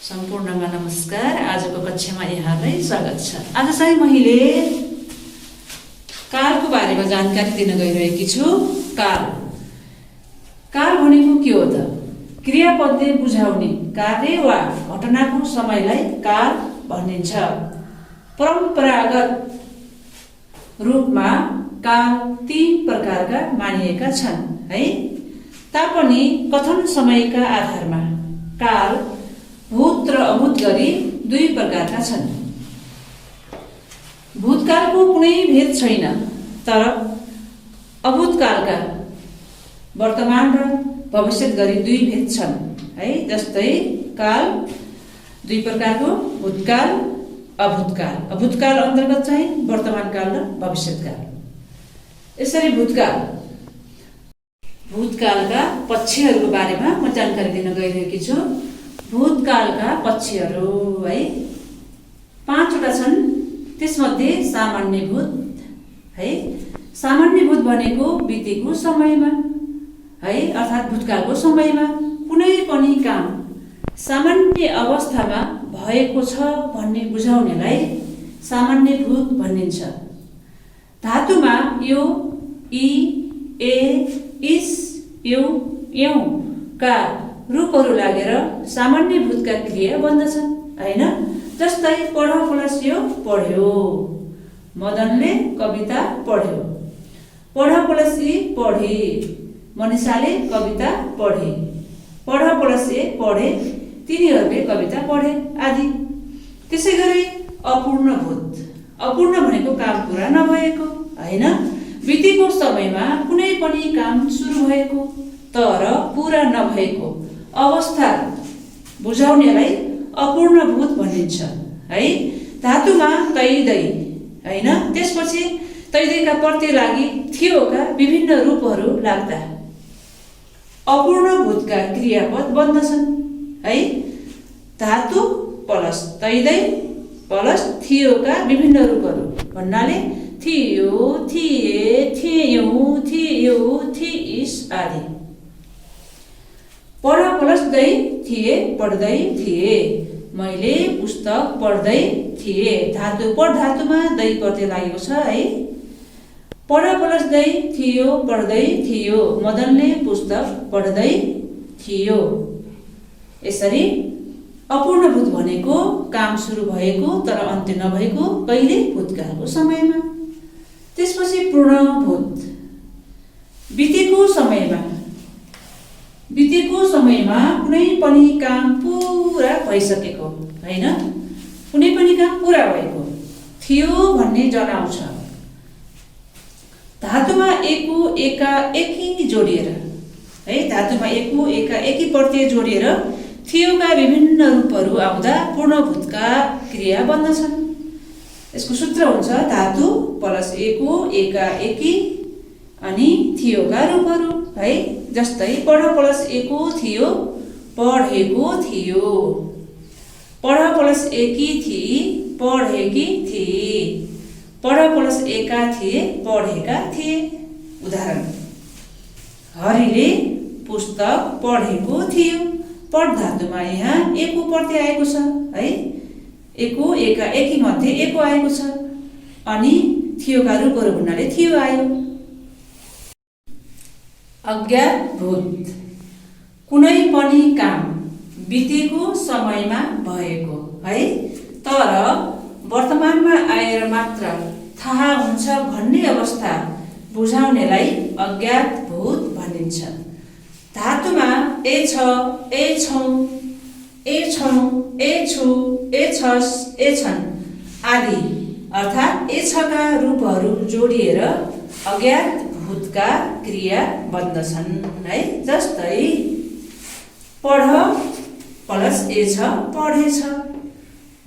सम्पूर्णमा नमस्कार। आजको कक्षामा यहाँलाई स्वागत छ। आज चाहिँ मैले कालको बारेमा जानकारी दिन गइरहेकी छु। काल भनेको के हो त? क्रियापदले बुझाउने कार्य वा घटनाको समयलाई काल भनिन्छ। परम्परागत रूपमा काल 3 प्रकारका मानिएका छन् है। तापनि कथन समयका आधारमा काल भूत र अभूत गरी 2 प्रकारका छन्। भूतकालको कुनै भेद छैन, तर अभूतकालका वर्तमान र भविष्य गरी 2 भेद छन् है। जस्तै काल 2 प्रकारको, भूतकाल, अभूतकाल। अभूतकाल अन्तर्गत चाहिँ वर्तमान काल र भविष्यकाल। यसरी भूतकालका पक्षहरूको बारेमा म जानकारी दिन गइरहेकी छु। भूतकालका पक्षहरू है 5 वटा छन्। त्यसमध्ये सामान्यभूत है। सामान्यभूत भनेको बितेको समयमा है, अर्थात् भूतकालको समयमा कुनै पनि काम सामान्य अवस्थामा भएको छ भन्ने बुझाउनेलाई सामान्यभूत भनिन्छ। धातुमा यो, इ, ए, इस, यौ, यौ का रूपहरू लागेर सामान्यभूतका क्रिया बन्दछन् हैन। जस्तै पढ प्लस यो पढ्यो, मदनले कविता पढ्यो। पढ प्लस इ पढे, मनिषाले कविता पढे। पढ प्लस ए पढे, तिनीहरूले कविता पढे आदि। त्यसैगरी अपूर्णभूत, अपूर्ण भनेको काम पूरा नभएको हैन। बितेको समयमा कुनै पनि काम सुरु भएको तर पूरा नभएको अवस्था बुझाउनेलाई अपूर्णभूत भनिन्छ है। धातुमा तैदै हैन, त्यसपछि तैदैका प्रत्यय लागि थियोका विभिन्न रूपहरू लाग्दा अपूर्णभूतका क्रियापद बन्दछन् है। धातु प्लस तैदै प्लस थियोका विभिन्न रूपहरू भन्नाले थियो, थिए, थियौ, थियौ, थिइस आदि। पढ प्लस दै थिए, पढ्दै थिए। मैले पुस्तक पढ्दै थिए। धातु पढ धातुमा दै प्रत्यय लागेको छ है। पढ प्लस दै थियो, पढ्दै थियो। मदनले पुस्तक पढ्दै थियो। यसरी अपूर्णभूत भनेको काम सुरु भएको तर अन्त्य नभएको, कहिले भूतकालको समयमा। त्यसपछि पूर्णभूत, बितेको समयमा कुनै पनि काम पूरा भइसकेको हैन। कुनै पनि काम पूरा भएको थियो भन्ने जनाउँछ। धातुमा एको एका एकी जोडिएर है, धातुमा एको एका एकी प्रत्यय जोडिएर थियोका विभिन्न रूपहरू आउँदा पूर्णभूतका क्रिया बन्दछन्। यसको सूत्र हुन्छ धातु प्लस एको एका एकी अनि थियोका रूपहरू है। जस्तै पढ प्लस एको थियो, पढेको थियो। पढ प्लस एकी थिए, पढेकी थिए। पढ प्लस एका थिए, पढेका थिए। उदाहरण, हरिले पुस्तक पढेको थियो। पढ धातुमा यहाँ एको प्रत्यय आएको छ है। एको एका एकी मध्ये एको आएको छ अनि थियोका रूपहरू भन्नाले थियो आयो। अज्ञातभूत, कुनै पनि काम बितेको समयमा भएको है, तर वर्तमानमा आएर मात्र थाहा हुन्छ भन्ने अवस्था बुझाउनेलाई अज्ञातभूत भनिन्छ। धातुमा ए छ, ए छौ, ए छौ, ए छु, ए छस्, ए छन् आदि, अर्थात् ए छका रूपहरू जोडिएर अज्ञातभूतका क्रिया बन्दछन् है। जस्तै पढ प्लस ए छ, पढेछ।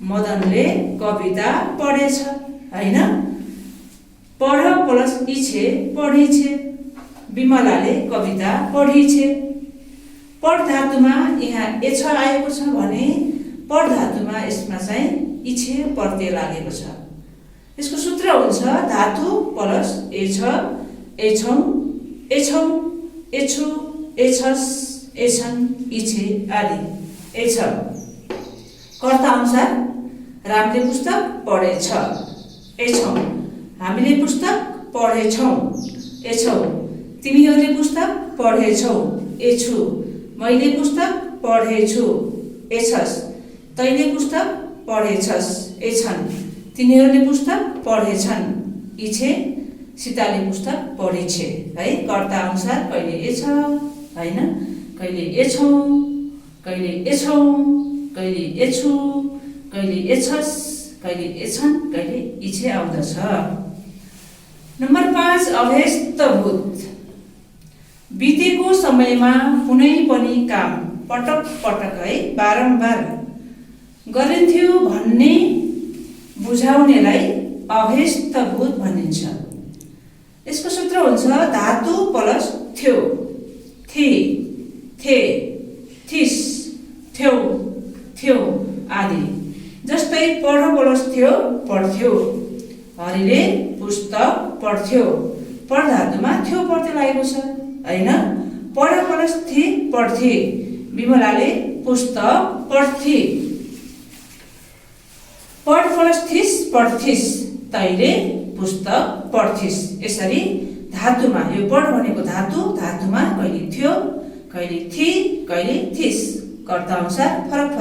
मदनले कविता पढेछ हैन। पढ प्लस इ छे, पढिछे। विमलाले कविता पढिछे। पढ धातुमा यहाँ ए छ आएको छ भने पढ धातुमा यसमा चाहिँ इछे प्रत्यय लागेको छ। यसको सूत्र हुन्छ धातु प्लस ए छ, ए छौ, ए छौ, ए छु, ए छस्, ए छन्, इछे आदि। ए छ कर्ता अनुसार रामले पुस्तक पढेछ, एछौँ। हामीले पुस्तक पढेछौँ, एछौ। तिमीहरूले पुस्तक पढेछौ, एछु। मैले पुस्तक पढेछु, एछस्। तैँले पुस्तक पढेछस्, एछन्। तिनीहरूले पुस्तक पढेछन्, इछे। सीताले पुस्तक पढेछे। है, कर्ता अनुसार कहिले एछ, होइन, कहिले एछौँ, कहिले एछौँ, कहिले एछु, कहिले एछस्, कहिले एछन्, कहिले इछे आउँदछ। नम्बर 5, अभ्यस्त भूत। बितेको समयमा कुनै पनि काम पटक पटक, है, बारम्बार गरिन्थ्यो भन्ने बुझाउनेलाई अभ्यस्त भूत भनिन्छ। यसको सूत्र हुन्छ धातु प्लस थ्यो, थे, थे, थिस, थ्यौ, थ्यो आदि। जस्तै पढ प्लस थ्यो, पढ्थ्यो। हरिले पुस्तक पढ्थ्यो, पढ धातुमा थ्यो पढ्थ्यो लागेको छ, होइन। पढ प्लस थी, पढ्थे। विमलाले पुस्तक पढ्थे। पढ प्लस थिस, पढ्थिस्। तैँले पुस्तक पढ्थिस्। यसरी धातुमा, यो पढ भनेको धातुमा कहिले थ्यो, कहिले थी, कहिले थिस, कर्ता अनुसार फरक फरक